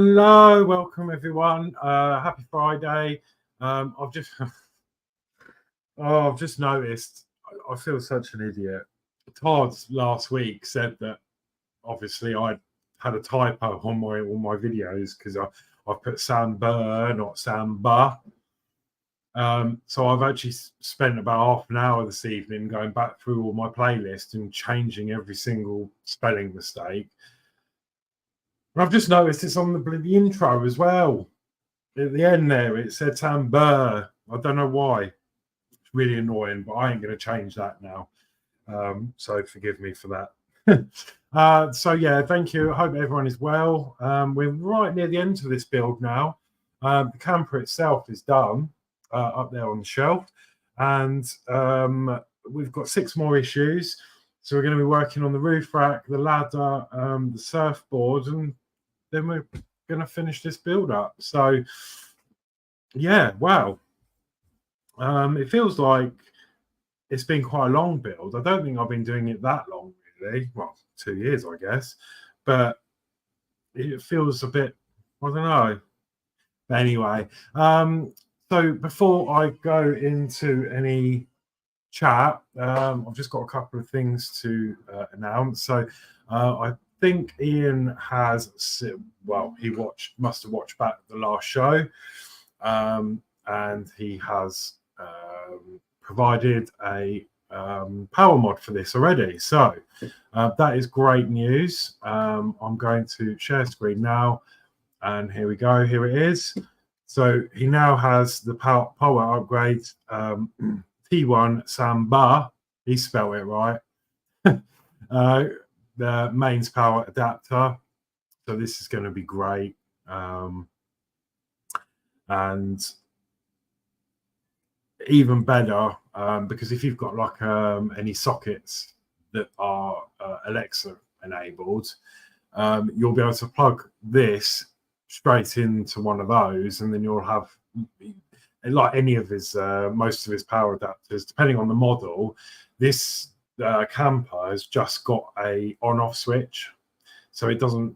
Hello, welcome everyone. Happy Friday. I've just I've just noticed I feel such an idiot. Todd last week said that obviously I had a typo on all my videos because I put Samba, not Samba. So I've actually spent about half an hour this evening going back through all my playlist and changing every single spelling mistake. And I've just noticed it's on the intro as well. At the end there, it said Samba. I don't know why. It's really annoying, but I ain't going to change that now. So forgive me for that. So yeah, thank you. I hope everyone is well. We're right near the end of this build now. The camper itself is done up there on the shelf. And we've got 6 more issues. So we're going to be working on the roof rack, the ladder, the surfboard, and then we're going to finish this build up. So yeah, wow. It feels like it's been quite a long build. I don't think I've been doing it that long, really. Well, 2 years, I guess. But it feels a bit, I don't know. But anyway, so before I go into any chat, I've just got a couple of things to announce. So I think Ian has, well, he must have watched back the last show, and he has provided a power mod for this already. So that is great news. I'm going to share screen now, and here we go. Here it is. So he now has the power upgrade. T1 Samba, he spelled it right. The mains power adapter. So this is going to be great. And even better, because if you've got like any sockets that are Alexa enabled, you'll be able to plug this straight into one of those, and then you'll have, like any of his most of his power adapters, depending on the model, this camper has just got a on-off switch, so it doesn't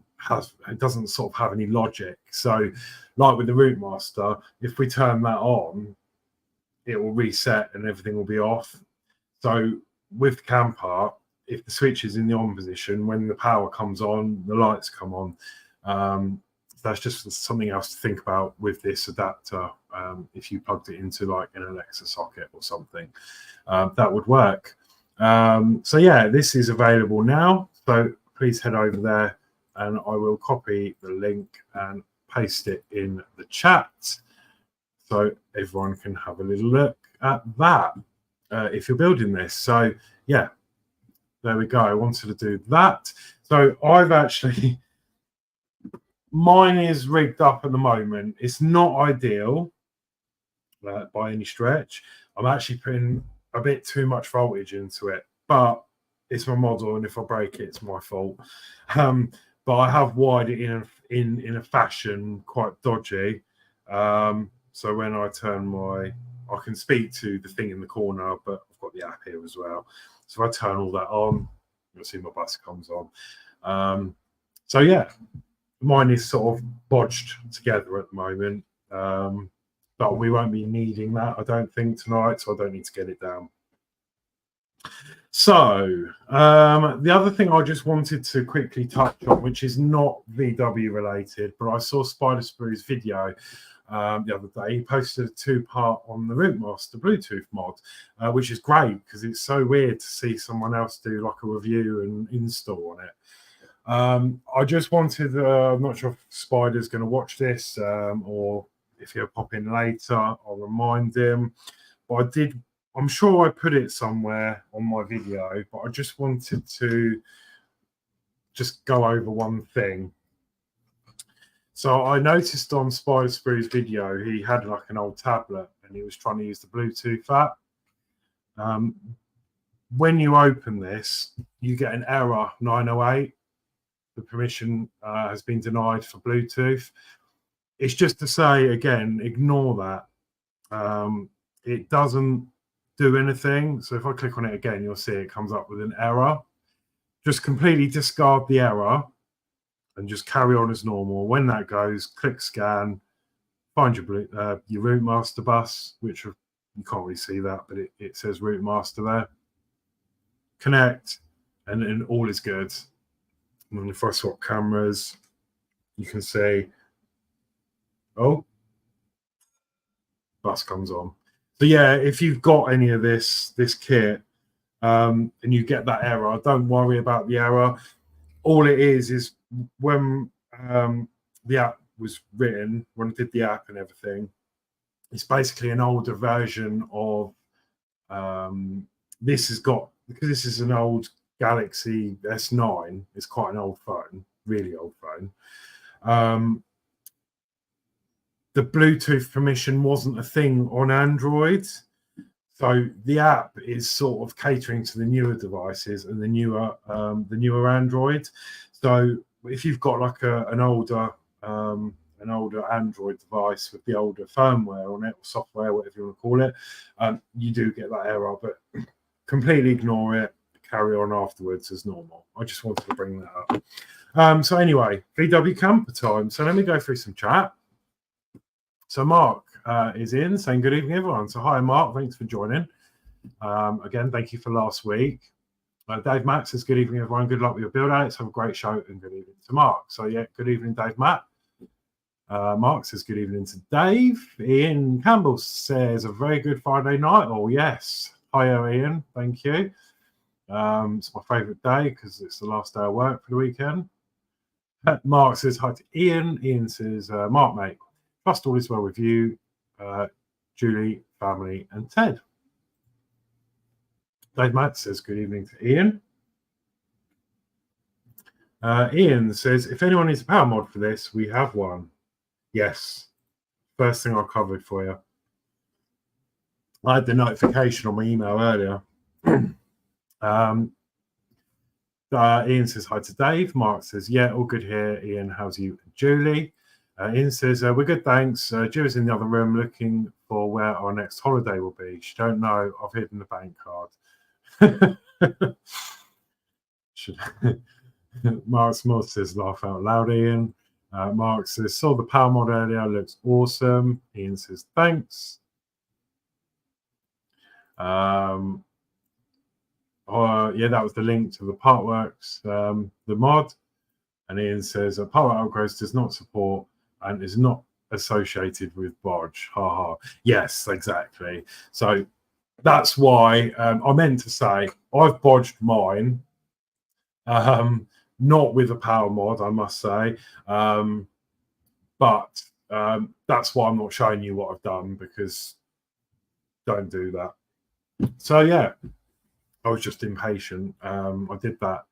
sort of have any logic. So like with the Routemaster, if we turn that on, it will reset and everything will be off. So with the camper, if the switch is in the on position, when the power comes on, the lights come on. That's just something else to think about with this adapter. If you plugged it into like an Alexa socket or something, that would work. So yeah, this is available now. So please head over there, and I will copy the link and paste it in the chat so everyone can have a little look at that if you're building this. So yeah, there we go. I wanted to do that. So I've actually... Mine is rigged up at the moment. It's not ideal by any stretch. I'm actually putting a bit too much voltage into it, but it's my model, and if I break it, it's my fault. But I have wired it in a fashion quite dodgy. So when I turn I can speak to the thing in the corner, but I've got the app here as well. So if I turn all that on, you'll see my bus comes on. So yeah. Mine is sort of bodged together at the moment, but we won't be needing that, I don't think, tonight, so I don't need to get it down. So the other thing I just wanted to quickly touch on, which is not VW related, but I saw Spider Sprue's video the other day. He posted a 2-part on the Routemaster Bluetooth mod, which is great because it's so weird to see someone else do like a review and install on it. I just wanted, I'm not sure if Spider's going to watch this, or if he'll pop in later, I'll remind him. But I'm sure I put it somewhere on my video, but I just wanted to just go over one thing. So I noticed on Spider Sprue's video, he had like an old tablet and he was trying to use the Bluetooth app. When you open this, you get an error 908. The permission has been denied for Bluetooth. It's just to say, again, ignore that. It doesn't do anything. So if I click on it again, you'll see it comes up with an error. Just completely discard the error and just carry on as normal. When that goes, click scan, find your Routemaster bus, which you can't really see that, but it says Routemaster there. Connect, and then all is good. And then if I swap cameras, you can see, oh, bus comes on. So yeah, if you've got any of this kit and you get that error, don't worry about the error. All it is when the app was written, when I did the app and everything, it's basically an older version of this has got, because this is an old Galaxy S9, it's quite an old phone, really old phone. The Bluetooth permission wasn't a thing on Android, so the app is sort of catering to the newer devices and the newer Android. So if you've got like an older Android device with the older firmware on it, or software, whatever you want to call it, you do get that error, but completely ignore it. Carry on afterwards as normal. I just wanted to bring that up. So anyway, VW camper time. So let me go through some chat. So Mark is in saying good evening, everyone. So hi, Mark. Thanks for joining. Again, thank you for last week. Dave Matt says good evening, everyone. Good luck with your build outs. Have a great show and good evening to Mark. So yeah, good evening, Dave Matt. Mark says good evening to Dave. Ian Campbell says a very good Friday night. Oh yes. Hi, Ian. Thank you. It's my favourite day because it's the last day of work for the weekend. Mark says hi to Ian. Ian says, Mark, mate, trust all is well with you, Julie, family, and Ted. Dave Matt says good evening to Ian. Ian says, if anyone needs a power mod for this, we have one. Yes. First thing I covered for you. I had the notification on my email earlier. Ian says hi to Dave. Mark says, yeah, all good here. Ian, how's you, Julie? Ian says, we're good, thanks. Julie's in the other room looking for where our next holiday will be. She don't know. I've hidden the bank card. Mark Small says, laugh out loud, Ian. Mark says, saw the power mod earlier, looks awesome. Ian says, thanks. Yeah, that was the link to the Partworks, the mod. And Ian says, Partwork Outgrowths does not support and is not associated with Bodge. Ha ha. Yes, exactly. So that's why I meant to say I've bodged mine, not with a power mod, I must say. But that's why I'm not showing you what I've done, because don't do that. So yeah, I was just impatient. I did that.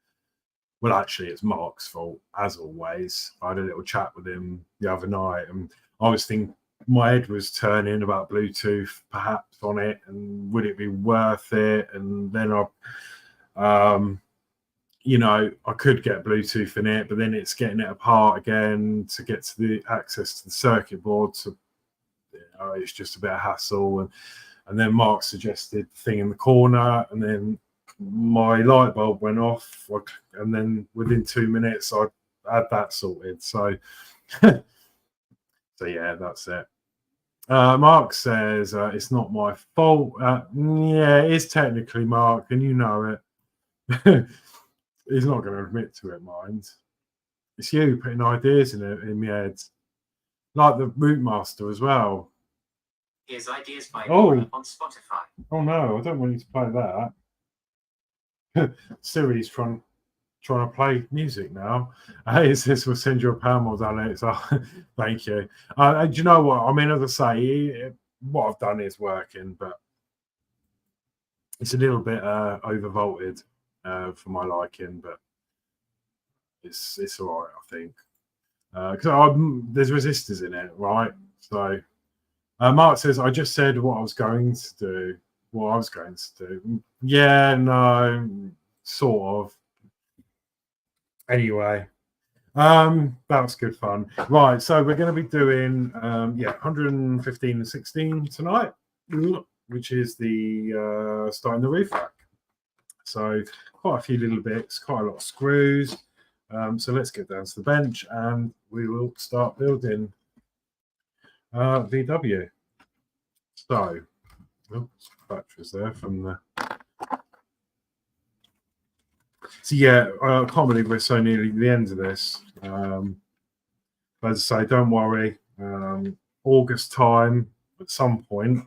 Well, actually, it's Mark's fault, as always. I had a little chat with him the other night, and I was thinking, my head was turning about Bluetooth perhaps on it, and would it be worth it? And then I could get Bluetooth in it, but then it's getting it apart again to get to the access to the circuit board. So it's just a bit of hassle. And then Mark suggested the thing in the corner, and then my light bulb went off, and then within 2 minutes I had that sorted. So, so yeah, that's it. Mark says it's not my fault. Yeah, it is technically, Mark, and you know it. He's not going to admit to it, mind. It's you putting ideas in my head, like the Routemaster as well. Here's ideas by on Spotify. Oh no, I don't want you to play that. Siri's trying to play music now. It says we'll send you a power mod, Alex. Oh, thank you. Do you know what? I mean, as I say, what I've done is working, but it's a little bit overvolted for my liking, but it's all right, I think. Because there's resistors in it, right? So Mark says, I just said what I was going to do. Yeah, no, sort of. Anyway, that's good fun. Right, so we're going to be doing 115 and 16 tonight, which is the starting the roof rack. So quite a few little bits, quite a lot of screws. So let's get down to the bench and we will start building VW. So, batteries there from the. So yeah, I can't believe we're so nearly the end of this. But as I say, don't worry. August time, at some point,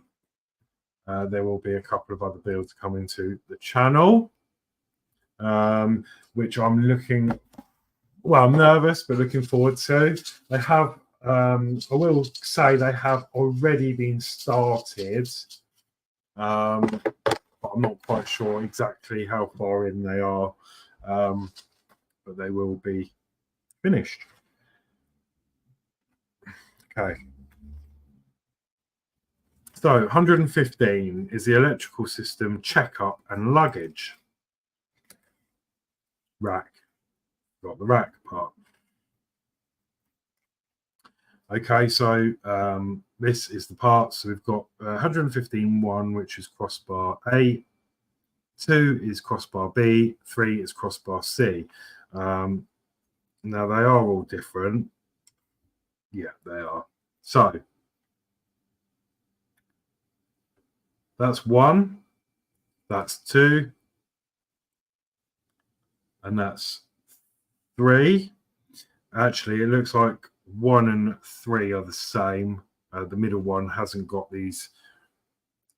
there will be a couple of other builds coming to the channel, which I'm looking. Well, I'm nervous, but looking forward to. They have. I will say they have already been started. But I'm not quite sure exactly how far in they are. But they will be finished. Okay. So 115 is the electrical system checkup and luggage rack. Got the rack part. Okay, so this is the part. So we've got 115.1, which is crossbar A, 2 is crossbar B, 3 is crossbar C. Now they are all different. Yeah, they are. So that's 1, that's 2, and that's 3. Actually, it looks like 1 and 3 are the same. The middle one hasn't got these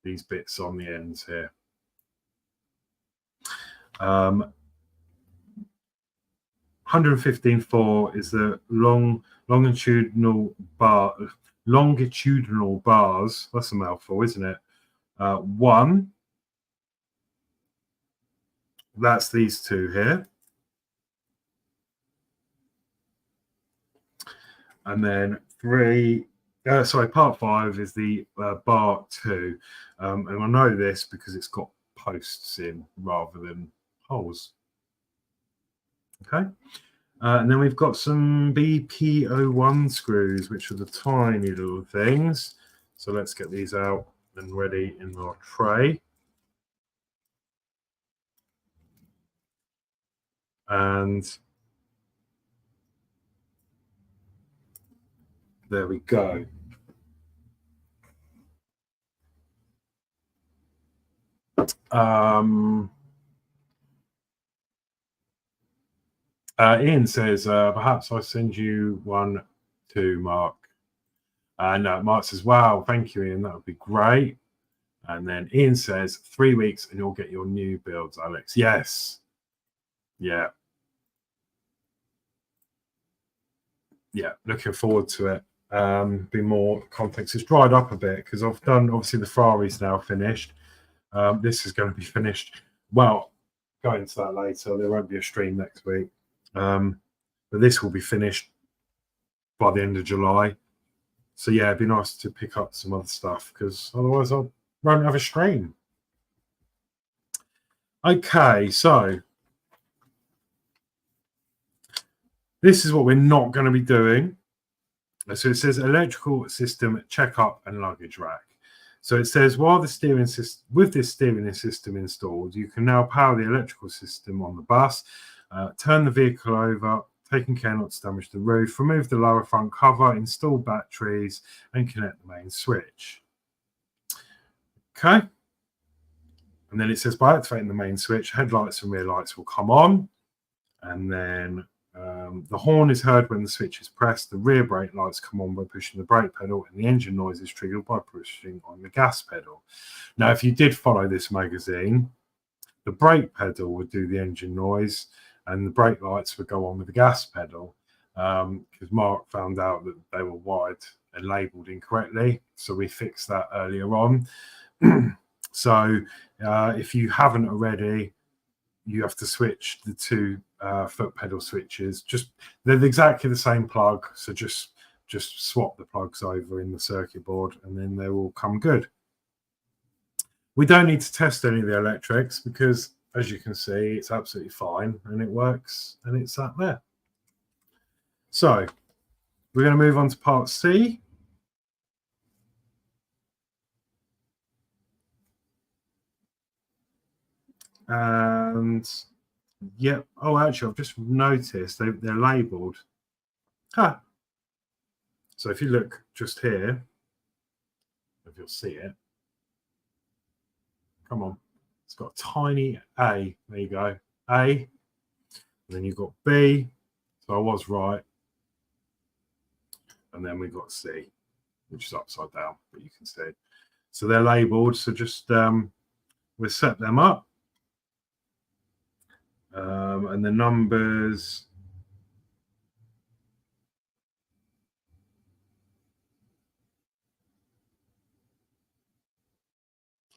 bits on the ends here. 115.4 is the longitudinal bars. That's a mouthful, isn't it? 1. That's these two here. And then 3. Part 5 is the bar 2. And I know this because it's got posts in rather than holes. Okay. And then we've got some BP01 screws, which are the tiny little things. So let's get these out and ready in our tray. And there we go. Ian says, perhaps I send you one to Mark. And Mark says, wow, thank you, Ian. That would be great. And then Ian says, 3 weeks and you'll get your new builds, Alex. Yes. Yeah. Yeah, looking forward to it. Be more context. It's dried up a bit because I've done, obviously, the Ferrari's now finished. This is going to be finished. Well, going into that later. There won't be a stream next week. But this will be finished by the end of July. So yeah, it'd be nice to pick up some other stuff because otherwise I won't have a stream. Okay, so this is what we're not going to be doing. So it says electrical system checkup and luggage rack. So it says while the steering system, with this steering system installed, you can now power the electrical system on the bus, turn the vehicle over, taking care not to damage the roof, remove the lower front cover, install batteries, and connect the main switch. Okay. And then it says by activating the main switch, headlights and rear lights will come on. And then the horn is heard when the switch is pressed. The rear brake lights come on by pushing the brake pedal, and the engine noise is triggered by pushing on the gas pedal. Now, if you did follow this magazine, the brake pedal would do the engine noise, and the brake lights would go on with the gas pedal, because Mark found out that they were wired and labelled incorrectly. So we fixed that earlier on. So if you haven't already, you have to switch the two foot pedal switches. They're exactly the same plug, so just swap the plugs over in the circuit board and then they will come good. We don't need to test any of the electrics because, as you can see, it's absolutely fine and it works and it's sat there. So we're going to move on to part C. And Yep. Oh, actually, I've just noticed they're labelled. Huh. So if you look just here, if you'll see it, come on, it's got a tiny A. There you go, A. And then you've got B. So I was right. And then we've got C, which is upside down, but you can see. So they're labelled. So just we'll set them up. And the numbers.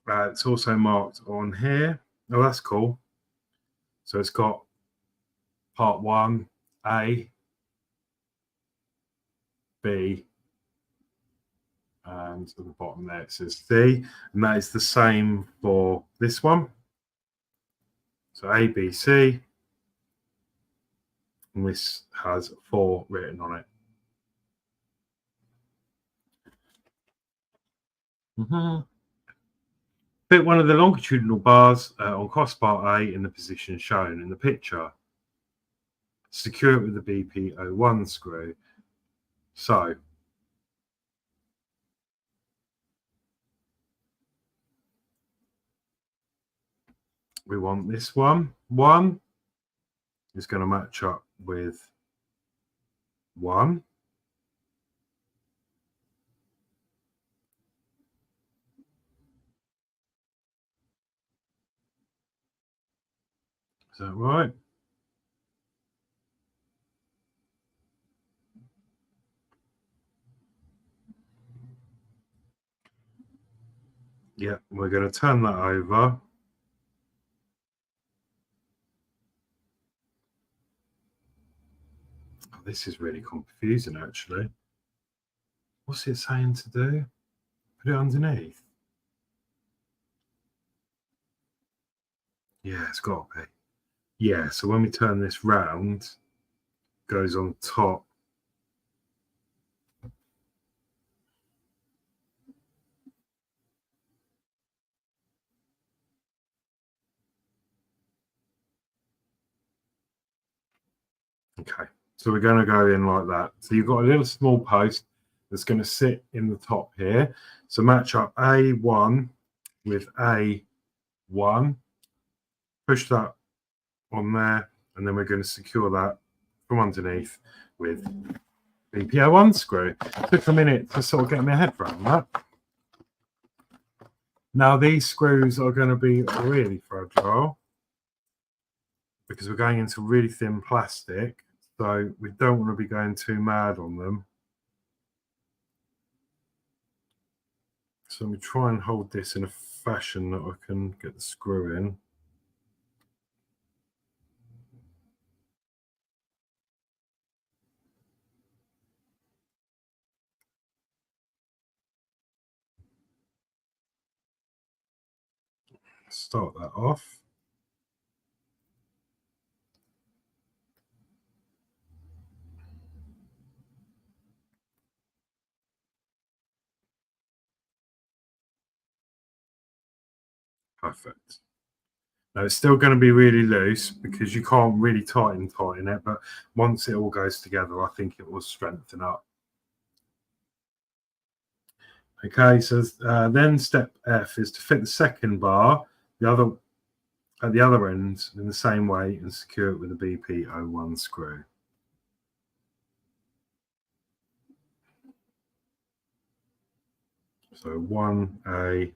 It's also marked on here. Oh, that's cool. So it's got part 1, A, B, and at the bottom there it says C, and that is the same for this one. So A, B, C, and this has 4 written on it. Fit one of the longitudinal bars on crossbar A in the position shown in the picture. Secure it with the BP01 screw. So we want this one. 1 is going to match up with 1. Is that right? Yeah, we're going to turn that over. Oh, this is really confusing, actually. What's it saying to do? Put it underneath. Yeah, it's got to be. Yeah, so when we turn this round, it goes on top. Okay, so we're going to go in like that. So you've got a little small post that's going to sit in the top here. So match up A1 with A1. Push that on there, and then we're going to secure that from underneath with BP01 screw. It took a minute to sort of get my head around that. Now these screws are going to be really fragile because we're going into really thin plastic, so we don't want to be going too mad on them. So let me try and hold this in a fashion that I can get the screw in. Start that off. Perfect. Now it's still going to be really loose because you can't really tighten it, but once it all goes together, I think it will strengthen up. Okay, so then step F is to fit the second bar at the other end in the same way and secure it with a BP01 screw. So 1A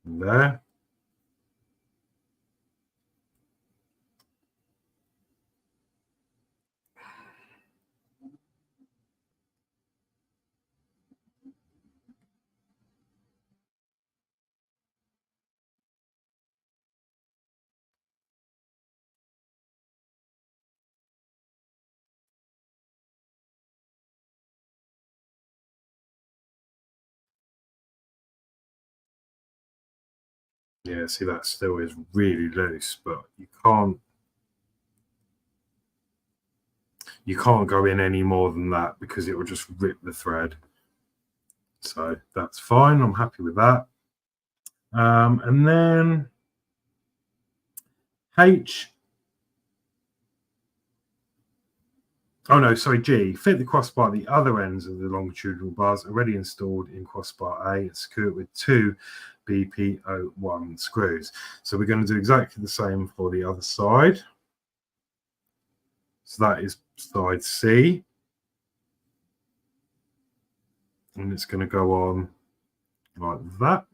there. Yeah, see, that still is really loose, but you can't go in any more than that because it will just rip the thread. So that's fine. I'm happy with that. And then G. Fit the crossbar at the other ends of the longitudinal bars already installed in crossbar A and secure it with 2 BP01 screws. So we're going to do exactly the same for the other side. So that is side C. And it's going to go on like that.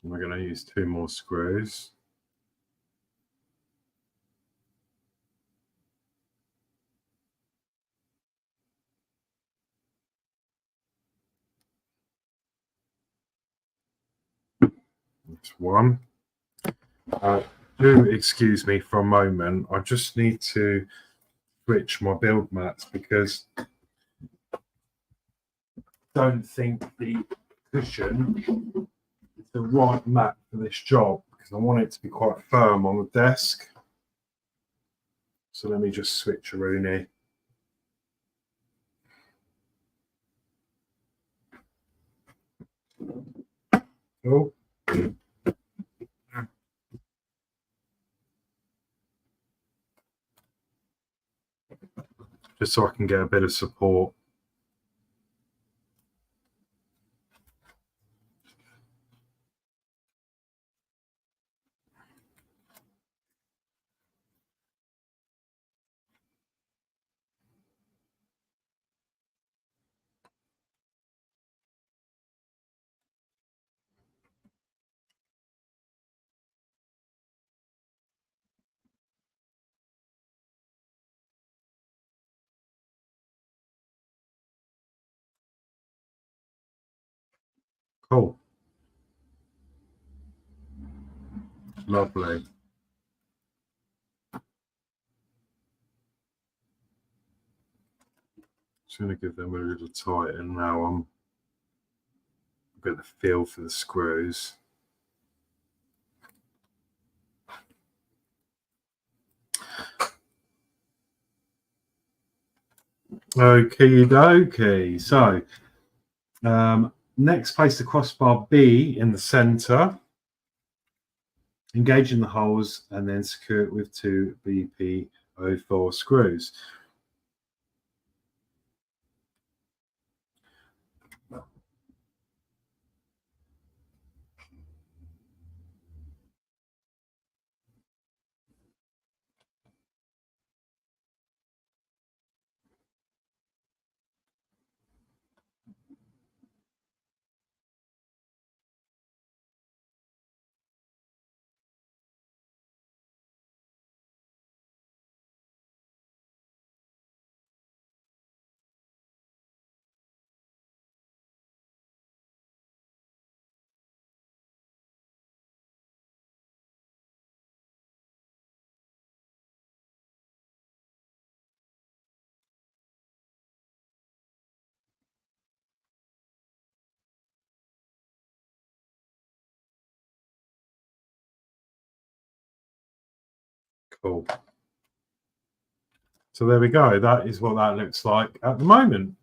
And we're going to use 2 more screws. That's one. Do excuse me for a moment. I just need to switch my build mats because I don't think the cushion is the right mat for this job because I want it to be quite firm on the desk. So let me just switch a Rooney. Oh. Just so I can get a bit of support. Cool. Lovely. Just going to give them a little tighten now. I'm a bit of feel for the screws. Okie dokie. So next, place the crossbar B in the center, engage in the holes, and then secure it with 2 BP04 screws. Cool. So there we go. That is what that looks like at the moment.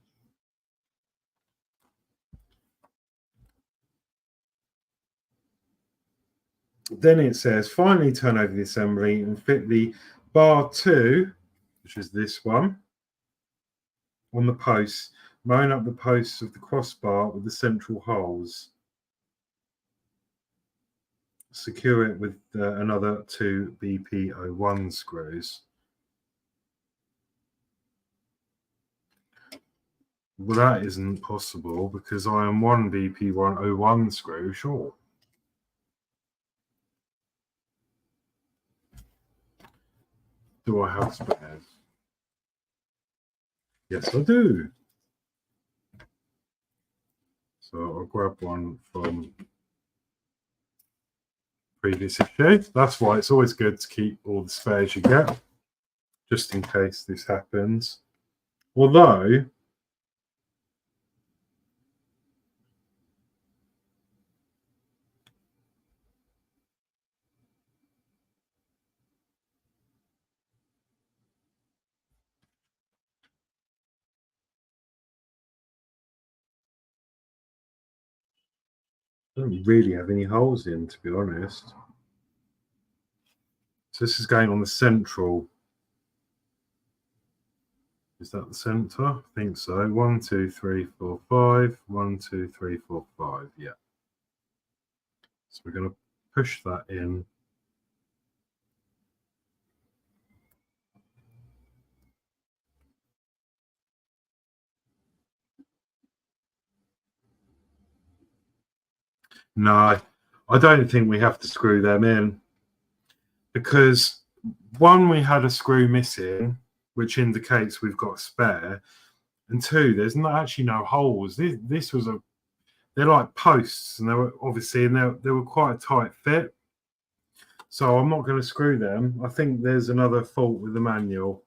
Then it says, finally turn over the assembly and fit the bar 2, which is this one, on the posts. Line up the posts of the crossbar with the central holes. Secure it with another 2 BP01 screws. Well, that isn't possible because I am 1 BP101 screw short. Do I have spares? Yes, I do. So I'll grab one from previous issue. That's why it's always good to keep all the spares you get, just in case this happens. Although Don't really have any holes in, to be honest. So this is going on the central. Is that the center? I think so. 1, 2, 3, 4, 5. 1, 2, 3, 4, 5. Yeah. So we're going to push that in. No, I don't think we have to screw them in, because one, we had a screw missing, which indicates we've got a spare, and two, there's not actually no holes. This was they're like posts, and they were obviously, and they were quite a tight fit. So I'm not going to screw them. I think there's another fault with the manual.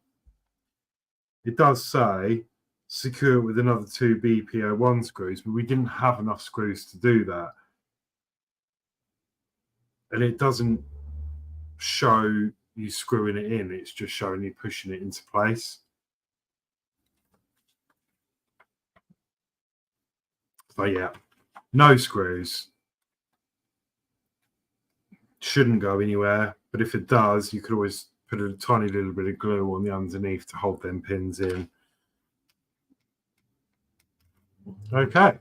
It does say secure it with another 2 BPO1 screws, but we didn't have enough screws to do that. And it doesn't show you screwing it in, it's just showing you pushing it into place. So yeah, no screws. Shouldn't go anywhere, but if it does, you could always put a tiny little bit of glue on the underneath to hold them pins in. Okay.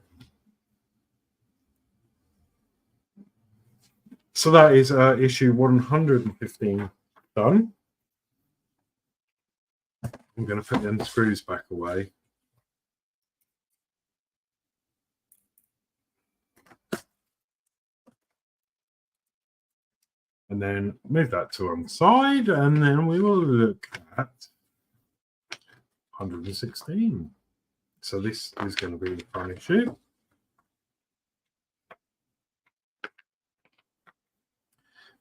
So that is issue 115 done. I'm going to put them screws back away. And then move that to one side, and then we will look at 116. So this is going to be the fun issue.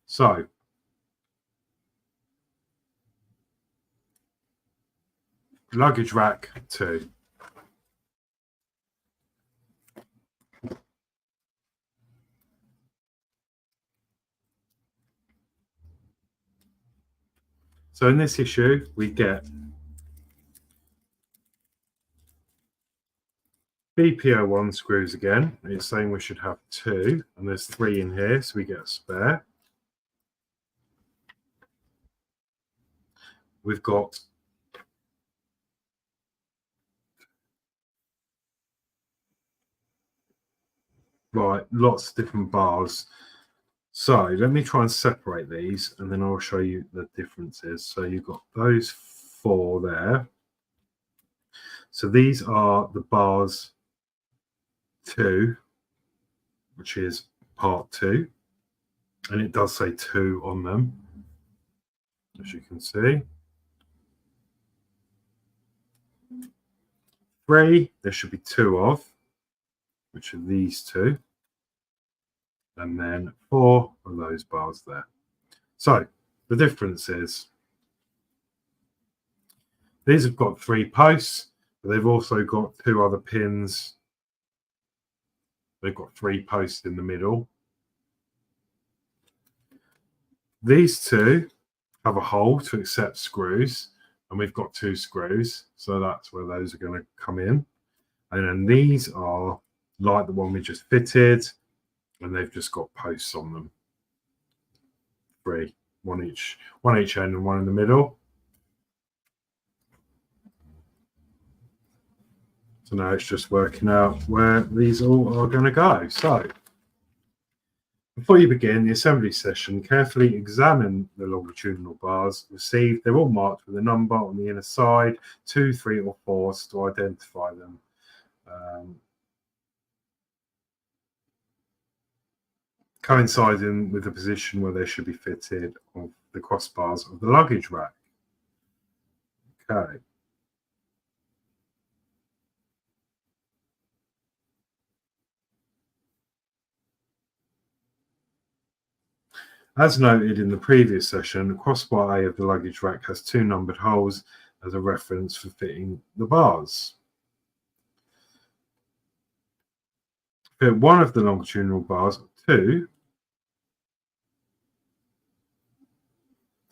So luggage rack 2. So in this issue, we get BPO1 screws again. It's saying we should have 2, and there's 3 in here, so we get a spare. We've got lots of different bars. So let me try and separate these, and then I'll show you the differences. So you've got those 4 there. So these are the bars 2, which is part 2, and it does say 2 on them, as you can see. 3, there should be 2 of, which are these 2, and then 4 of those bars there. So the difference is these have got 3 posts, but they've also got 2 other pins. They've got 3 posts in the middle. These 2 have a hole to accept screws, and we've got 2 screws, so that's where those are going to come in. And then these are like the one we just fitted, and they've just got posts on them. 3, one each end and one in the middle. So now it's just working out where these all are going to go. So before you begin the assembly session, carefully examine the longitudinal bars received. They're all marked with a number on the inner side, 2, 3, or 4, to identify them. Coinciding with the position where they should be fitted on the crossbars of the luggage rack. Okay. As noted in the previous session, crossbar A of the luggage rack has 2 numbered holes as a reference for fitting the bars. Fit one of the longitudinal bars, 2,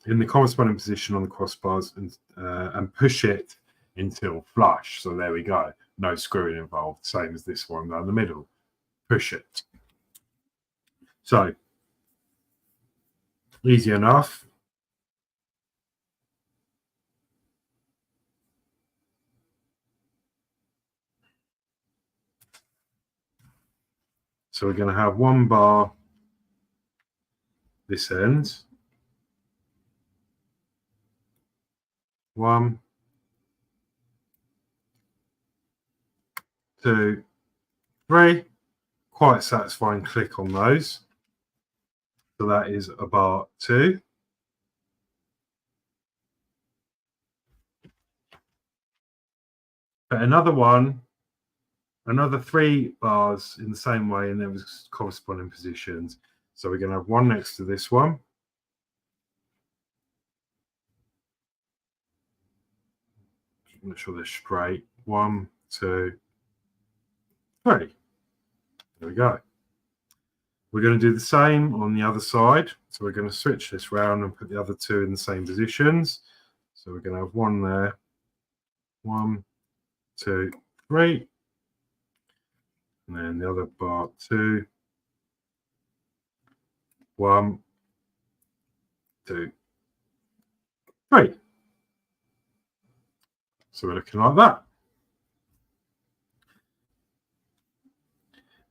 in the corresponding position on the crossbars and push it until flush. So there we go. No screwing involved, same as this one down the middle. Push it. So, easy enough. So we're going to have one bar this end. 1, 2, 3. Quite satisfying click on those. So that is a bar 2. But another one, another 3 bars in the same way, and there was corresponding positions. So we're going to have one next to this one. Make sure they're straight. 1, 2, 3. There we go. We're going to do the same on the other side. So we're going to switch this round and put the other 2 in the same positions. So we're going to have one there. 1, 2, 3. And then the other bar 2. 1, 2, 3. So we're looking like that.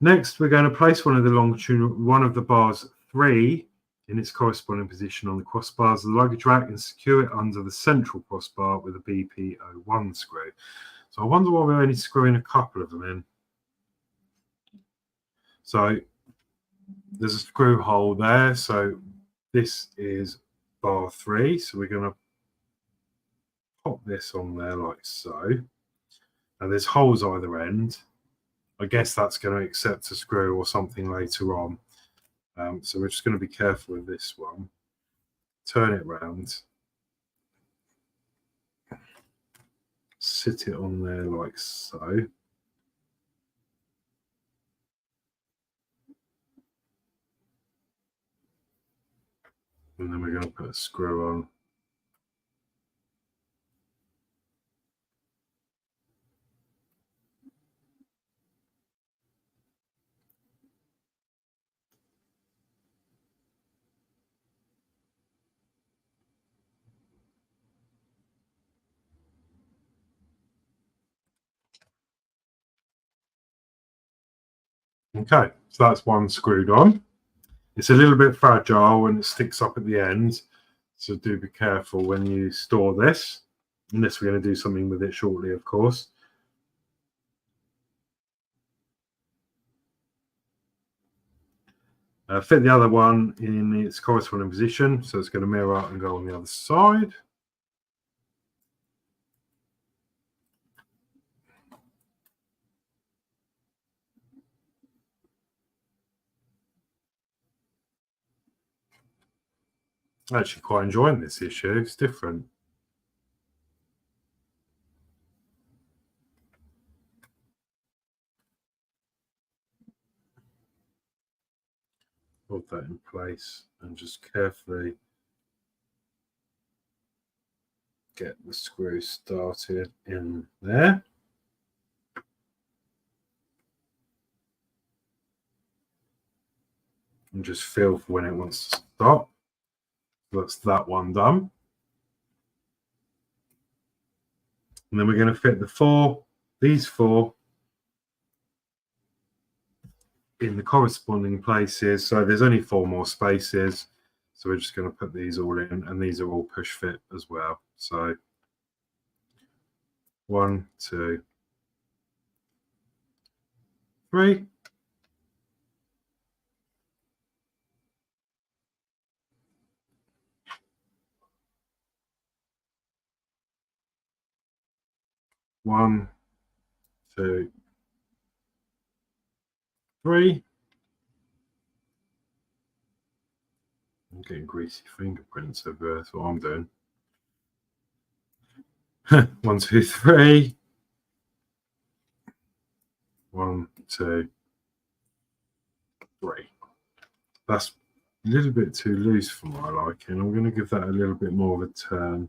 Next, we're going to place one of the bars 3 in its corresponding position on the crossbars of the luggage rack and secure it under the central crossbar with a BP01 screw. So I wonder why we're only screwing a couple of them in. So there's a screw hole there. So this is bar 3. So we're going to pop this on there like so. And there's holes either end. I guess that's going to accept a screw or something later on. So we're just going to be careful with this one. Turn it round. Sit it on there like so. And then we're going to put a screw on. Okay, so that's one screwed on. It's a little bit fragile and it sticks up at the end, so do be careful when you store this, unless we're going to do something with it shortly, of course. Fit the other one in its corresponding position, so it's going to mirror out and go on the other side. I'm actually quite enjoying this issue. It's different. Hold that in place and just carefully get the screw started in there. And just feel for when it wants to stop. That's that one done. And then we're going to fit these four in the corresponding places. So there's only 4 more spaces. So we're just going to put these all in, and these are all push fit as well. So 1, 2, 3. One, 2, 3. I'm getting greasy fingerprints over. That's what I'm doing. 1, 2, 3. 1, 2, 3. That's a little bit too loose for my liking. I'm going to give that a little bit more of a turn.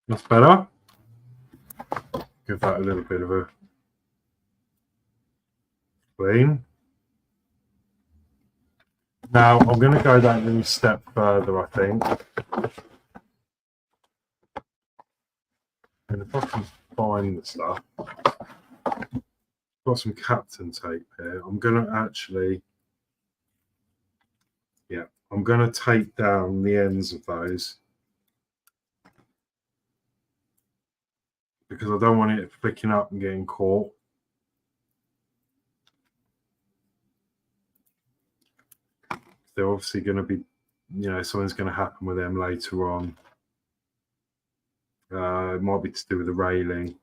That's better. Give that a little bit of a clean. Now I'm going to go that little step further, I think. And if I can find the stuff, got some Captain tape here. I'm going to actually, yeah, I'm going to tape down the ends of those because I don't want it flicking up and getting caught. They're obviously going to be, you know, something's going to happen with them later on. It might be to do with the railing.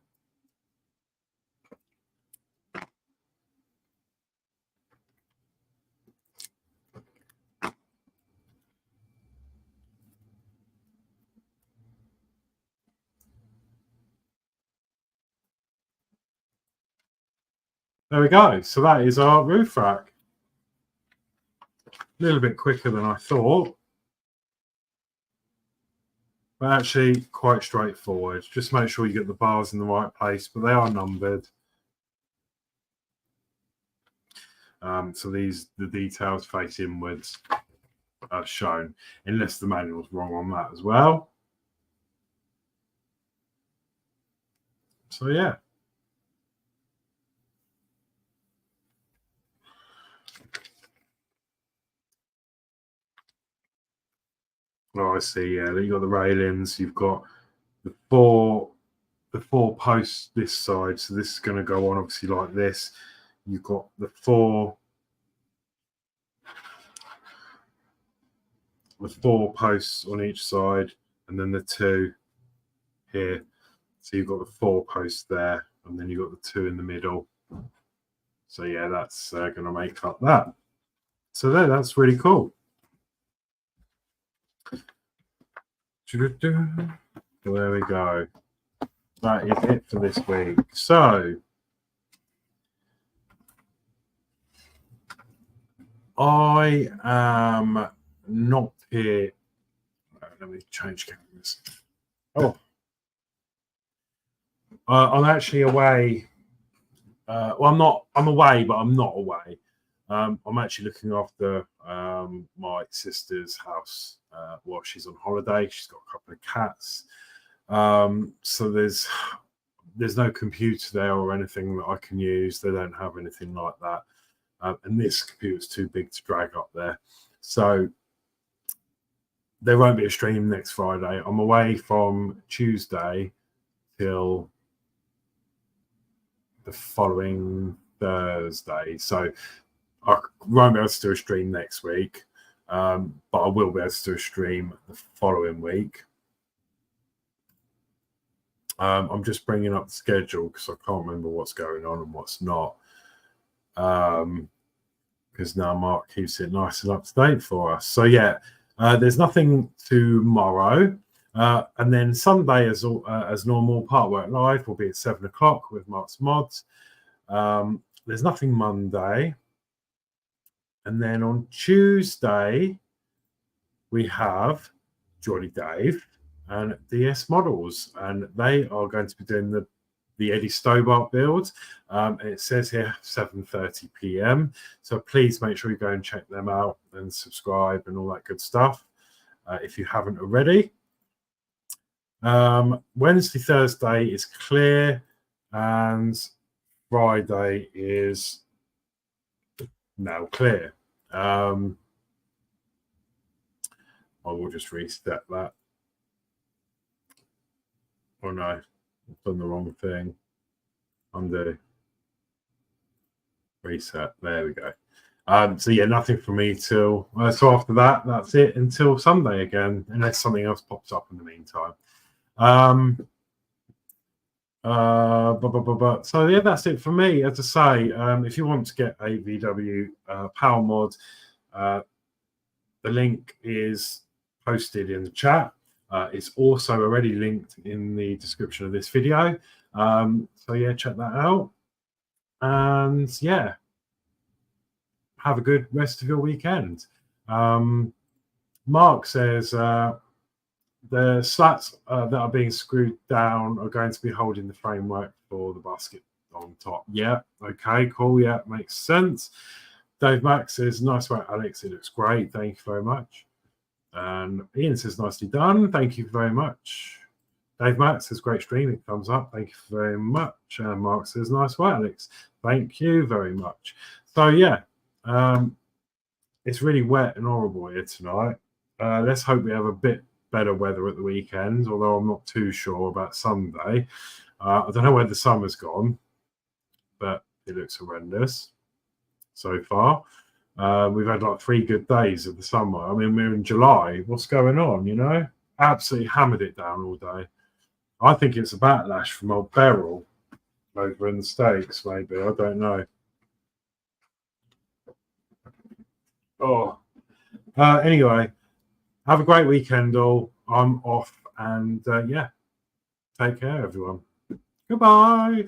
There we go. So that is our roof rack. A little bit quicker than I thought. But actually quite straightforward. Just make sure you get the bars in the right place, but they are numbered. So the details face inwards are shown, unless the manual's wrong on that as well. So yeah. Oh, I see. Yeah, you've got the railings. You've got the four posts this side. So this is going to go on obviously like this. You've got the four posts on each side, and then the two here. So you've got the 4 posts there, and then you've got the 2 in the middle. So yeah, that's going to make up that. So that's really cool. There we go. That is it for this week. So I am not here. Let me change cameras. Oh, I'm actually away. Well, I'm away, but I'm not away. I'm actually looking after my sister's house while she's on holiday. She's got a couple of cats. So there's no computer there or anything that I can use. They don't have anything like that. And this computer's too big to drag up there. So there won't be a stream next Friday. I'm away from Tuesday till the following Thursday. So I won't be able to do a stream next week, but I will be able to do a stream the following week. I'm just bringing up the schedule because I can't remember what's going on and what's not. Because now Mark keeps it nice and up to date for us. So yeah, there's nothing tomorrow. And then Sunday, as normal, Part Work Live will be at 7 o'clock with Mark's Mods. There's nothing Monday. And then on Tuesday, we have Geordie Dave and DS Models. And they are going to be doing the Eddie Stobart build. And it says here 7:30 p.m. So please make sure you go and check them out and subscribe and all that good stuff if you haven't already. Wednesday, Thursday is clear, and Friday is now clear. I will just reset that. Oh no, I've done the wrong thing. Undo. Reset. There we go. So yeah, nothing for me till so after that, that's it until Sunday again, unless something else pops up in the meantime. So yeah, that's it for me. As I say, if you want to get a VW Power Mod, the link is posted in the chat. It's also already linked in the description of this video. So yeah, check that out. And yeah, have a good rest of your weekend. Mark says, The slats that are being screwed down are going to be holding the framework for the basket on top. Yeah, okay, cool. Yeah, makes sense. Dave Max says, nice work, Alex. It looks great. Thank you very much. And Ian says, nicely done. Thank you very much. Dave Max says, great streaming. Thumbs up. Thank you very much. And Mark says, nice work, Alex. Thank you very much. So, yeah, it's really wet and horrible here tonight. Let's hope we have a bit better weather at the weekend, although I'm not too sure about Sunday. I don't know where the summer's gone, but it looks horrendous so far. We've had like 3 good days of the summer. I mean, we're in July. What's going on, you know? Absolutely hammered it down all day. I think it's a backlash from old Beryl over in the States, maybe. I don't know. Oh. Anyway, have a great weekend, all. I'm off. And, yeah, take care, everyone. Goodbye.